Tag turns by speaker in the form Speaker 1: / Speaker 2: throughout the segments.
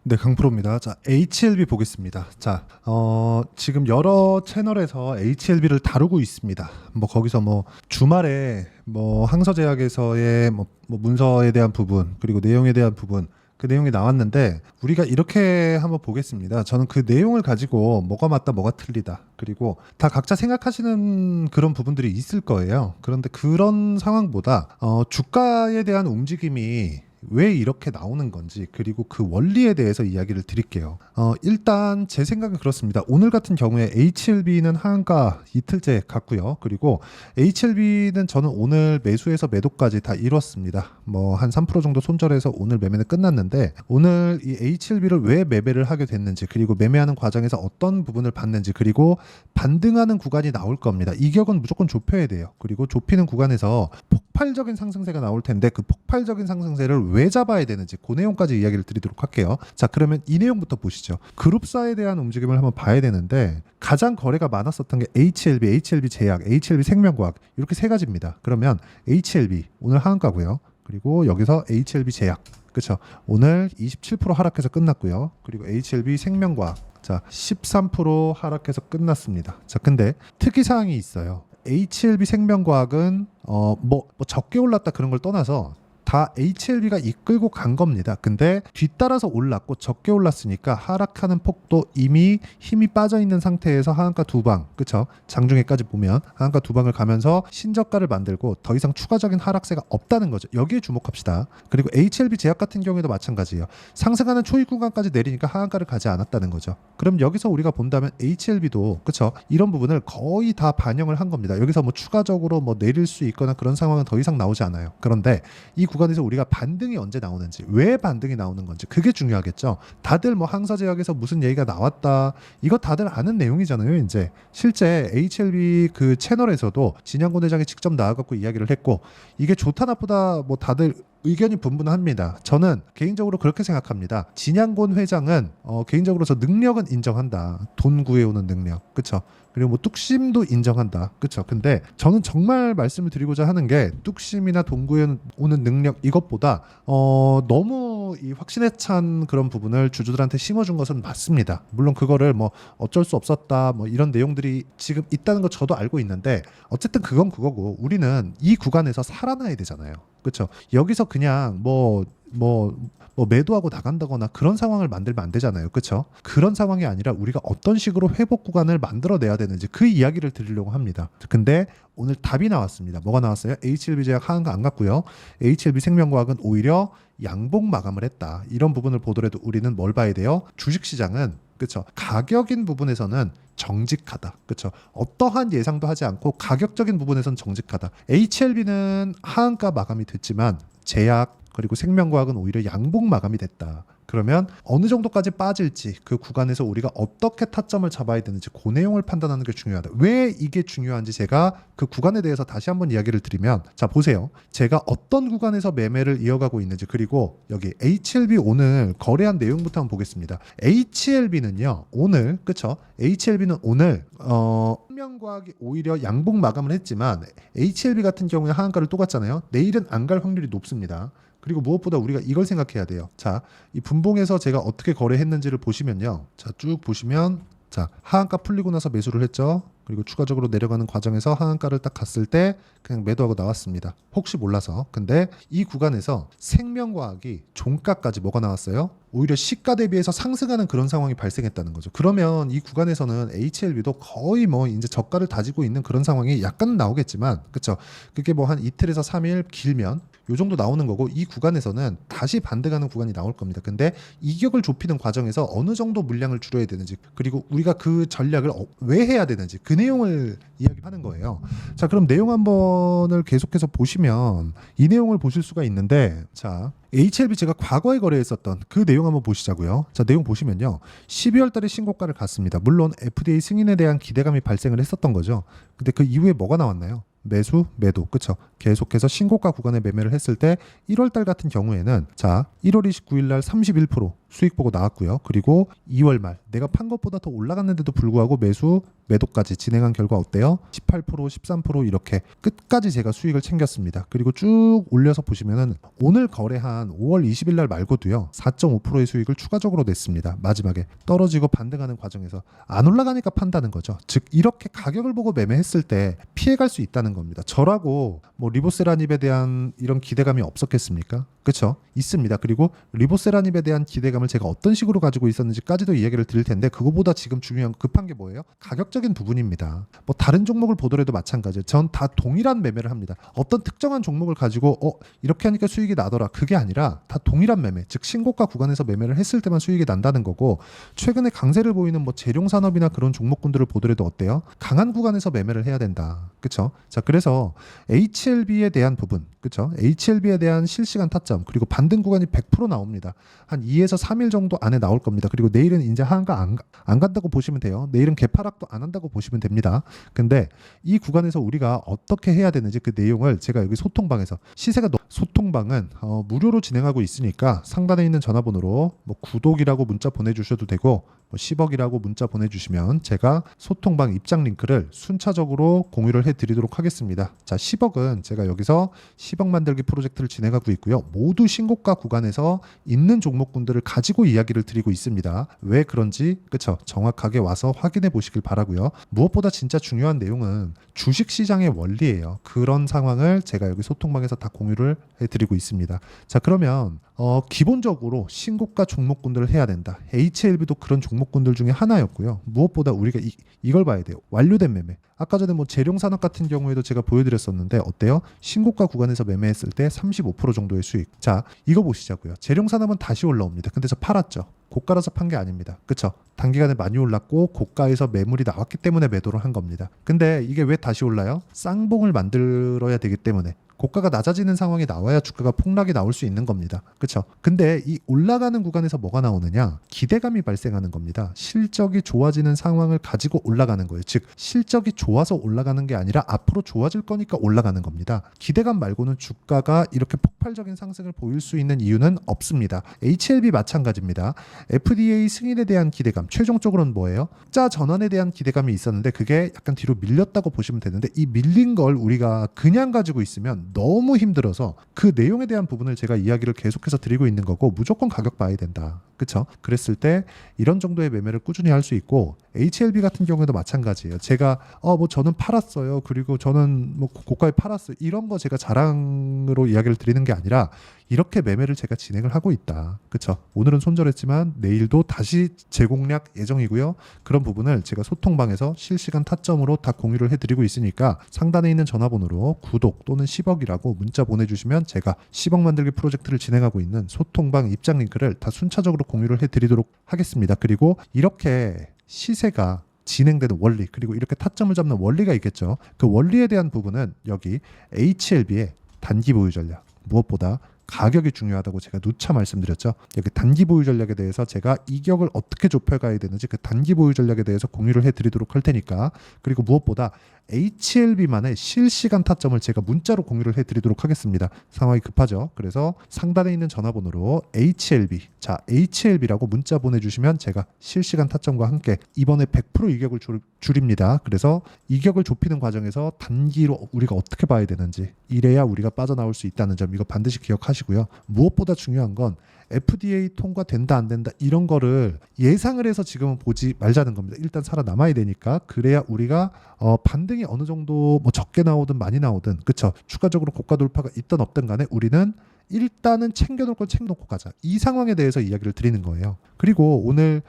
Speaker 1: 네, 강프로입니다. 자, HLB 보겠습니다. 자, 지금 여러 채널에서 HLB를 다루고 있습니다. 뭐 거기서 뭐 주말에 뭐 항서제약에서의 뭐 문서에 대한 부분 그리고 내용에 대한 부분 그 내용이 나왔는데 우리가 이렇게 한번 보겠습니다. 저는 그 내용을 가지고 뭐가 맞다 뭐가 틀리다 그리고 다 각자 생각하시는 그런 부분들이 있을 거예요. 그런데 그런 상황보다 주가에 대한 움직임이 왜 이렇게 나오는 건지 그리고 그 원리에 대해서 이야기를 드릴게요. 일단 제 생각은 그렇습니다. 오늘 같은 경우에 HLB는 하한가 이틀째 갔고요. 그리고 HLB는 저는 오늘 매수에서 매도까지 다 이뤘습니다. 뭐 한 3% 정도 손절해서 오늘 매매는 끝났는데 오늘 이 HLB를 왜 매매를 하게 됐는지 그리고 매매하는 과정에서 어떤 부분을 봤는지 그리고 반등하는 구간이 나올 겁니다. 이격은 무조건 좁혀야 돼요. 그리고 좁히는 구간에서 폭발적인 상승세가 나올 텐데 그 폭발적인 상승세를 왜 잡아야 되는지 그 내용까지 이야기를 드리도록 할게요. 자, 그러면 이 내용부터 보시죠. 그룹사에 대한 움직임을 한번 봐야 되는데 가장 거래가 많았었던 게 HLB, HLB 제약, HLB 생명과학 이렇게 세 가지입니다. 그러면 HLB 오늘 하한가고요. 그리고 여기서 HLB 제약 그렇죠. 오늘 27% 하락해서 끝났고요. 그리고 HLB 생명과학 자 13% 하락해서 끝났습니다. 자, 근데 특이사항이 있어요. HLB 생명과학은 뭐 적게 올랐다 그런 걸 떠나서 다 HLB가 이끌고 간 겁니다. 근데 뒤따라서 올랐고 적게 올랐으니까 하락하는 폭도 이미 힘이 빠져 있는 상태에서 하한가 두 방, 그쵸? 장중에까지 보면 하한가 두 방을 가면서 신저가를 만들고 더 이상 추가적인 하락세가 없다는 거죠. 여기에 주목합시다. 그리고 HLB 제약 같은 경우에도 마찬가지예요. 상승하는 초입 구간까지 내리니까 하한가를 가지 않았다는 거죠. 그럼 여기서 우리가 본다면 HLB도 그쵸? 이런 부분을 거의 다 반영을 한 겁니다. 여기서 뭐 추가적으로 뭐 내릴 수 있거나 그런 상황은 더 이상 나오지 않아요. 그런데 이 구간에서 우리가 반등이 언제 나오는지 왜 반등이 나오는 건지 그게 중요하겠죠. 다들 뭐 항사제약에서 무슨 얘기가 나왔다 이거 다들 아는 내용이잖아요. 이제 실제 HLB 그 채널에서도 진양곤 회장이 직접 나와갖고 이야기를 했고 이게 좋다 나쁘다 뭐 다들 의견이 분분합니다. 저는 개인적으로 그렇게 생각합니다. 진양곤 회장은 개인적으로 저 능력은 인정한다. 돈 구해오는 능력, 그렇죠? 그리고 뭐 뚝심도 인정한다, 그렇죠? 근데 저는 정말 말씀을 드리고자 하는 게 뚝심이나 돈 구해오는 능력 이것보다 너무 이 확신에 찬 그런 부분을 주주들한테 심어준 것은 맞습니다. 물론 그거를 뭐 어쩔 수 없었다, 뭐 이런 내용들이 지금 있다는 거 저도 알고 있는데 어쨌든 그건 그거고 우리는 이 구간에서 살아나야 되잖아요. 그렇죠? 여기서 그냥 뭐 매도하고 나간다거나 그런 상황을 만들면 안 되잖아요. 그렇죠? 그런 상황이 아니라 우리가 어떤 식으로 회복 구간을 만들어내야 되는지 그 이야기를 드리려고 합니다. 근데 오늘 답이 나왔습니다. 뭐가 나왔어요? HLB 제약 하한가 안 갔고요. HLB 생명과학은 오히려 양봉 마감을 했다. 이런 부분을 보더라도 우리는 뭘 봐야 돼요? 주식시장은 그렇죠. 가격인 부분에서는 정직하다. 그렇죠. 어떠한 예상도 하지 않고 가격적인 부분에서는 정직하다. HLB는 하한가 마감이 됐지만 제약 그리고 생명과학은 오히려 양봉 마감이 됐다. 그러면 어느 정도까지 빠질지 그 구간에서 우리가 어떻게 타점을 잡아야 되는지 그 내용을 판단하는 게 중요하다. 왜 이게 중요한지 제가 그 구간에 대해서 다시 한번 이야기를 드리면 자 보세요. 제가 어떤 구간에서 매매를 이어가고 있는지 그리고 여기 HLB 오늘 거래한 내용부터 한번 보겠습니다. HLB는요 오늘 그쵸? HLB는 오늘 생명과학이 오히려 양봉 마감을 했지만 HLB 같은 경우에 하한가를 또 갔잖아요. 내일은 안 갈 확률이 높습니다. 그리고 무엇보다 우리가 이걸 생각해야 돼요. 자, 이 분봉에서 제가 어떻게 거래했는지를 보시면요. 자, 쭉 보시면 자, 하한가 풀리고 나서 매수를 했죠. 그리고 추가적으로 내려가는 과정에서 하한가를 딱 갔을 때 그냥 매도하고 나왔습니다. 혹시 몰라서. 근데 이 구간에서 생명과학이 종가까지 뭐가 나왔어요? 오히려 시가 대비해서 상승하는 그런 상황이 발생했다는 거죠. 그러면 이 구간에서는 HLB도 거의 뭐 이제 저가를 다지고 있는 그런 상황이 약간 나오겠지만, 그렇죠? 그게 뭐 한 이틀에서 3일 길면 요 정도 나오는 거고 이 구간에서는 다시 반등하는 구간이 나올 겁니다. 근데 이격을 좁히는 과정에서 어느 정도 물량을 줄여야 되는지 그리고 우리가 그 전략을 왜 해야 되는지 그 내용을 이야기하는 거예요. 자, 그럼 내용 한번을 계속해서 보시면 이 내용을 보실 수가 있는데 자, HLB 제가 과거에 거래했었던 그 내용 한번 보시자고요. 자, 내용 보시면요. 12월 달에 신고가를 갔습니다. 물론 FDA 승인에 대한 기대감이 발생을 했었던 거죠. 근데 그 이후에 뭐가 나왔나요? 매수, 매도, 그쵸? 계속해서 신고가 구간에 매매를 했을 때 1월 달 같은 경우에는 자 1월 29일 날 31%, 수익 보고 나왔고요. 그리고 2월 말 내가 판 것보다 더 올라갔는데도 불구하고 매도까지 진행한 결과 어때요? 18%, 13% 이렇게 끝까지 제가 수익을 챙겼습니다. 그리고 쭉 올려서 보시면은 오늘 거래한 5월 20일 날 말고도요. 4.5%의 수익을 추가적으로 냈습니다. 마지막에 떨어지고 반등하는 과정에서 안 올라가니까 판다는 거죠. 즉 이렇게 가격을 보고 매매했을 때 피해갈 수 있다는 겁니다. 저라고 뭐 리보세라닙에 대한 이런 기대감이 없었겠습니까? 그렇죠? 있습니다. 그리고 리보세라닙에 대한 기대감을 제가 어떤 식으로 가지고 있었는지까지도 이야기를 드릴 텐데 그거보다 지금 중요한 급한 게 뭐예요? 가격적인 부분입니다. 뭐 다른 종목을 보더라도 마찬가지예요. 전 다 동일한 매매를 합니다. 어떤 특정한 종목을 가지고 이렇게 하니까 수익이 나더라. 그게 아니라 다 동일한 매매, 즉 신고가 구간에서 매매를 했을 때만 수익이 난다는 거고 최근에 강세를 보이는 뭐 재룡산업이나 그런 종목군들을 보더라도 어때요? 강한 구간에서 매매를 해야 된다. 그렇죠? 자, 그래서 HLB에 대한 부분, 그렇죠? HLB에 대한 실시간 타점 그리고 반등 구간이 100% 나옵니다. 한 2에서 3일 정도 안에 나올 겁니다. 그리고 내일은 이제 하한가 안 간다고 보시면 돼요. 내일은 개파락도 안 한다고 보시면 됩니다. 근데 이 구간에서 우리가 어떻게 해야 되는지 그 내용을 제가 여기 소통방에서 소통방은 무료로 진행하고 있으니까 상단에 있는 전화번호로 뭐 구독이라고 문자 보내주셔도 되고 뭐 10억이라고 문자 보내주시면 제가 소통방 입장 링크를 순차적으로 공유를 해드리도록 하겠습니다. 자, 10억은 제가 여기서 10억 만들기 프로젝트를 진행하고 있고요. 모두 신고가 구간에서 있는 종목군들을 가지고 이야기를 드리고 있습니다. 왜 그런지 그쵸? 정확하게 와서 확인해 보시길 바라고요. 무엇보다 진짜 중요한 내용은 주식시장의 원리예요. 그런 상황을 제가 여기 소통방에서 다 공유를 해드리고 있습니다. 자, 그러면 기본적으로 신고가 종목군들을 해야 된다. HLB도 그런 종목군들 중에 하나였고요. 무엇보다 우리가 이걸 봐야 돼요. 완료된 매매. 아까 전에 뭐 재룡산업 같은 경우에도 제가 보여드렸었는데 어때요? 신고가 구간에서 매매했을 때 35% 정도의 수익. 자, 이거 보시자고요. 재룡산업은 다시 올라옵니다. 근데 저 팔았죠. 고가라서 판 게 아닙니다. 그쵸? 단기간에 많이 올랐고 고가에서 매물이 나왔기 때문에 매도를 한 겁니다. 근데 이게 왜 다시 올라요? 쌍봉을 만들어야 되기 때문에. 고가가 낮아지는 상황이 나와야 주가가 폭락이 나올 수 있는 겁니다. 그렇죠? 근데 이 올라가는 구간에서 뭐가 나오느냐? 기대감이 발생하는 겁니다. 실적이 좋아지는 상황을 가지고 올라가는 거예요. 즉 실적이 좋아서 올라가는 게 아니라 앞으로 좋아질 거니까 올라가는 겁니다. 기대감 말고는 주가가 이렇게 폭발적인 상승을 보일 수 있는 이유는 없습니다. HLB 마찬가지입니다. FDA 승인에 대한 기대감, 최종적으로는 뭐예요? 자 전환에 대한 기대감이 있었는데 그게 약간 뒤로 밀렸다고 보시면 되는데 이 밀린 걸 우리가 그냥 가지고 있으면 너무 힘들어서 그 내용에 대한 부분을 제가 이야기를 계속해서 드리고 있는 거고 무조건 가격 봐야 된다. 그렇죠? 그랬을 때 이런 정도의 매매를 꾸준히 할 수 있고 HLB 같은 경우에도 마찬가지예요. 제가 뭐 저는 팔았어요. 그리고 저는 뭐 고가에 팔았어요. 이런 거 제가 자랑으로 이야기를 드리는 게 아니라 이렇게 매매를 제가 진행을 하고 있다. 그렇죠? 오늘은 손절했지만 내일도 다시 재공략 예정이고요. 그런 부분을 제가 소통방에서 실시간 타점으로 다 공유를 해드리고 있으니까 상단에 있는 전화번호로 구독 또는 10억이라고 문자 보내주시면 제가 10억 만들기 프로젝트를 진행하고 있는 소통방 입장 링크를 다 순차적으로 공유를 해드리도록 하겠습니다. 그리고 이렇게 시세가 진행되는 원리 그리고 이렇게 타점을 잡는 원리가 있겠죠. 그 원리에 대한 부분은 여기 HLB의 단기 보유 전략 무엇보다 가격이 중요하다고 제가 누차 말씀드렸죠. 여기 단기 보유 전략에 대해서 제가 이격을 어떻게 좁혀가야 되는지 그 단기 보유 전략에 대해서 공유를 해드리도록 할 테니까 그리고 무엇보다 HLB만의 실시간 타점을 제가 문자로 공유를 해드리도록 하겠습니다. 상황이 급하죠. 그래서 상단에 있는 전화번호로 HLB라고 문자 보내주시면 제가 실시간 타점과 함께 이번에 100% 이격을 줄입니다. 그래서 이격을 좁히는 과정에서 단기로 우리가 어떻게 봐야 되는지 이래야 우리가 빠져나올 수 있다는 점 이거 반드시 기억하시고요. 무엇보다 중요한 건 FDA 통과된다 안 된다 이런 거를 예상을 해서 지금은 보지 말자는 겁니다. 일단 살아남아야 되니까 그래야 우리가 반등이 어느 정도 뭐 적게 나오든 많이 나오든 그쵸 추가적으로 고가 돌파가 있든 없든 간에 우리는 일단은 챙겨놓을 걸 챙겨놓고 가자. 이 상황에 대해서 이야기를 드리는 거예요. 그리고 오늘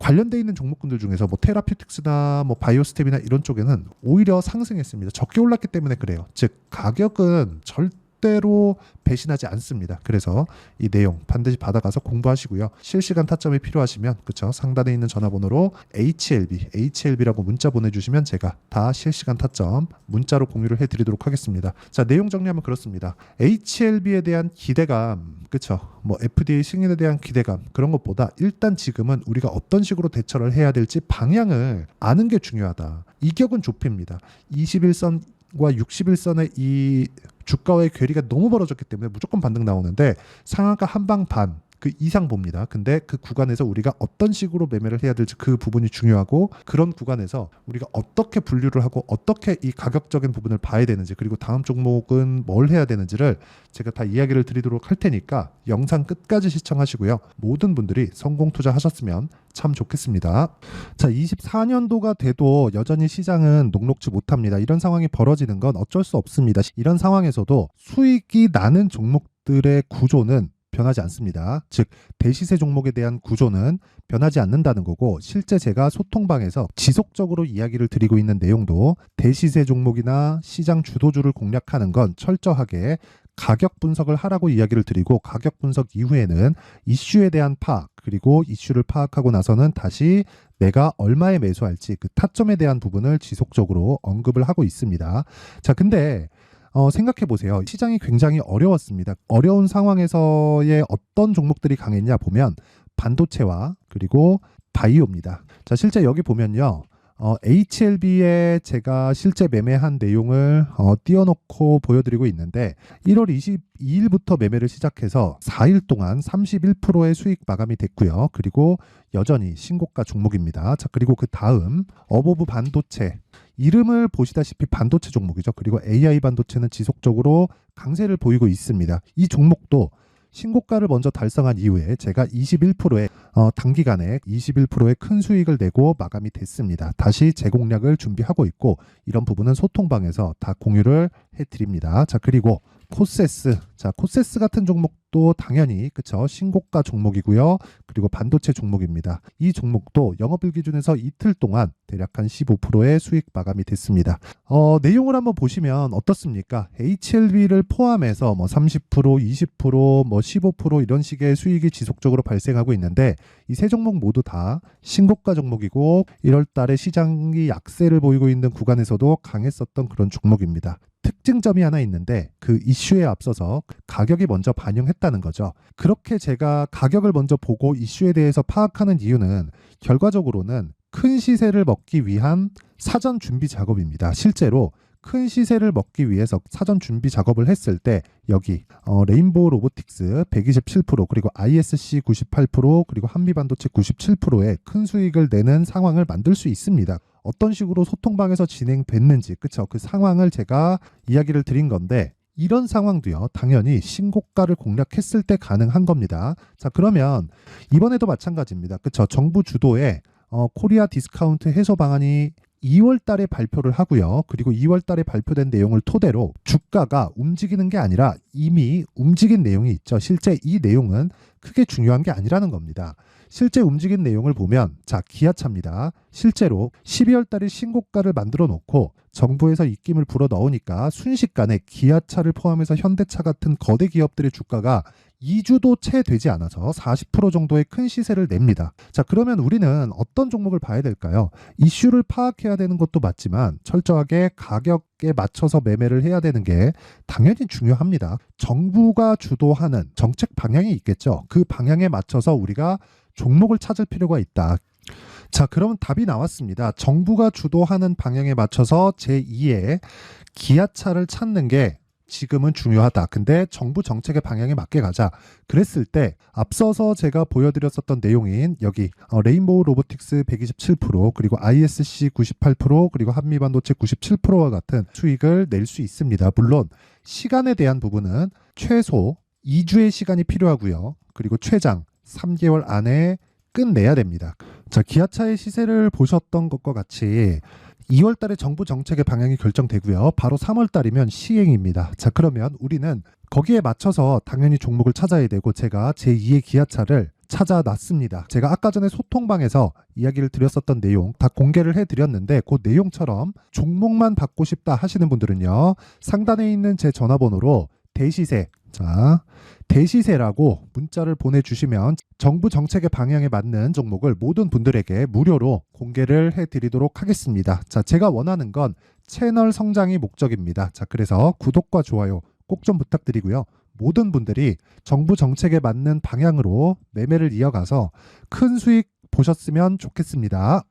Speaker 1: 관련돼 있는 종목군들 중에서 뭐 테라퓨틱스나 뭐 바이오스텝이나 이런 쪽에는 오히려 상승했습니다. 적게 올랐기 때문에 그래요. 즉 가격은 절대로 배신하지 않습니다. 그래서 이 내용 반드시 받아가서 공부하시고요. 실시간 타점이 필요하시면 그쵸 상단에 있는 전화번호로 HLB라고 문자 보내주시면 제가 다 실시간 타점 문자로 공유를 해드리도록 하겠습니다. 자 내용 정리하면 그렇습니다. HLB에 대한 기대감 그쵸 뭐 FDA 승인에 대한 기대감 그런 것보다 일단 지금은 우리가 어떤 식으로 대처를 해야 될지 방향을 아는 게 중요하다. 이격은 좁힙니다. 21선과 61선의 이 주가와의 괴리가 너무 벌어졌기 때문에 무조건 반등 나오는데 상한가 한방 반 그 이상 봅니다. 근데 그 구간에서 우리가 어떤 식으로 매매를 해야 될지 그 부분이 중요하고, 그런 구간에서 우리가 어떻게 분류를 하고 어떻게 이 가격적인 부분을 봐야 되는지, 그리고 다음 종목은 뭘 해야 되는지를 제가 다 이야기를 드리도록 할 테니까 영상 끝까지 시청하시고요. 모든 분들이 성공 투자하셨으면 참 좋겠습니다. 자, 24년도가 돼도 여전히 시장은 녹록지 못합니다. 이런 상황이 벌어지는 건 어쩔 수 없습니다. 이런 상황에서도 수익이 나는 종목들의 구조는 변하지 않습니다. 즉, 대시세 종목에 대한 구조는 변하지 않는다는 거고, 실제 제가 소통방에서 지속적으로 이야기를 드리고 있는 내용도 대시세 종목이나 시장 주도주를 공략하는 건 철저하게 가격 분석을 하라고 이야기를 드리고, 가격 분석 이후에는 이슈에 대한 파악, 그리고 이슈를 파악하고 나서는 다시 내가 얼마에 매수할지 그 타점에 대한 부분을 지속적으로 언급을 하고 있습니다. 자, 근데 생각해 보세요. 시장이 굉장히 어려웠습니다. 어려운 상황에서의 어떤 종목들이 강했냐 보면 반도체와 그리고 바이오입니다. 자, 실제 여기 보면요. HLB에 제가 실제 매매한 내용을 띄워놓고 보여드리고 있는데, 1월 22일부터 매매를 시작해서 4일 동안 31%의 수익 마감이 됐고요. 그리고 여전히 신고가 종목입니다. 자, 그리고 그 다음 어보브 반도체, 이름을 보시다시피 반도체 종목이죠. 그리고 AI 반도체는 지속적으로 강세를 보이고 있습니다. 이 종목도 신고가를 먼저 달성한 이후에 제가 21%의 단기간에 21%의 큰 수익을 내고 마감이 됐습니다. 다시 재공략을 준비하고 있고, 이런 부분은 소통방에서 다 공유를 해드립니다. 자, 그리고 코세스. 자, 코세스 같은 종목도 당연히 그쵸, 신고가 종목이고요. 그리고 반도체 종목입니다. 이 종목도 영업일 기준에서 이틀 동안 대략 한 15%의 수익 마감이 됐습니다. 내용을 한번 보시면 어떻습니까? HLB를 포함해서 뭐 30%, 20%, 뭐 15% 이런 식의 수익이 지속적으로 발생하고 있는데, 이 세 종목 모두 다 신고가 종목이고, 1월 달에 시장이 약세를 보이고 있는 구간에서도 강했었던 그런 종목입니다. 특징점이 하나 있는데, 그 이슈에 앞서서 가격이 먼저 반영했다는 거죠. 그렇게 제가 가격을 먼저 보고 이슈에 대해서 파악하는 이유는 결과적으로는 큰 시세를 먹기 위한 사전 준비 작업입니다. 실제로 큰 시세를 먹기 위해서 사전 준비 작업을 했을 때 여기 레인보우 로보틱스 127%, 그리고 ISC 98%, 그리고 한미반도체 97%의 큰 수익을 내는 상황을 만들 수 있습니다. 어떤 식으로 소통방에서 진행됐는지, 그쵸? 그 상황을 제가 이야기를 드린 건데, 이런 상황도요, 당연히 신고가를 공략했을 때 가능한 겁니다. 자, 그러면 이번에도 마찬가지입니다. 그쵸? 정부 주도의 코리아 디스카운트 해소 방안이 2월 달에 발표를 하고요. 그리고 2월 달에 발표된 내용을 토대로 주가가 움직이는 게 아니라 이미 움직인 내용이 있죠. 실제 이 내용은 크게 중요한 게 아니라는 겁니다. 실제 움직인 내용을 보면, 자, 기아차입니다. 실제로 12월 달에 신고가를 만들어 놓고 정부에서 입김을 불어 넣으니까 순식간에 기아차를 포함해서 현대차 같은 거대 기업들의 주가가 2주도 채 되지 않아서 40% 정도의 큰 시세를 냅니다. 자, 그러면 우리는 어떤 종목을 봐야 될까요? 이슈를 파악해야 되는 것도 맞지만 철저하게 가격에 맞춰서 매매를 해야 되는 게 당연히 중요합니다. 정부가 주도하는 정책 방향이 있겠죠. 그 방향에 맞춰서 우리가 종목을 찾을 필요가 있다. 자, 그러면 답이 나왔습니다. 정부가 주도하는 방향에 맞춰서 제2의 기아차를 찾는 게 지금은 중요하다. 근데 정부 정책의 방향에 맞게 가자. 그랬을 때 앞서서 제가 보여드렸었던 내용인 여기 레인보우 로보틱스 127%, 그리고 ISC 98%, 그리고 한미반도체 97%와 같은 수익을 낼 수 있습니다. 물론 시간에 대한 부분은 최소 2주의 시간이 필요하고요. 그리고 최장 3개월 안에 끝내야 됩니다. 자, 기아차의 시세를 보셨던 것과 같이 2월 달에 정부 정책의 방향이 결정되고요. 바로 3월 달이면 시행입니다. 자, 그러면 우리는 거기에 맞춰서 당연히 종목을 찾아야 되고, 제가 제2의 기아차를 찾아놨습니다. 제가 아까 전에 소통방에서 이야기를 드렸었던 내용 다 공개를 해드렸는데, 그 내용처럼 종목만 받고 싶다 하시는 분들은요, 상단에 있는 제 전화번호로 대시세, 자, 대시세라고 문자를 보내주시면 정부 정책의 방향에 맞는 종목을 모든 분들에게 무료로 공개를 해드리도록 하겠습니다. 자, 제가 원하는 건 채널 성장이 목적입니다. 자, 그래서 구독과 좋아요 꼭 좀 부탁드리고요. 모든 분들이 정부 정책에 맞는 방향으로 매매를 이어가서 큰 수익 보셨으면 좋겠습니다.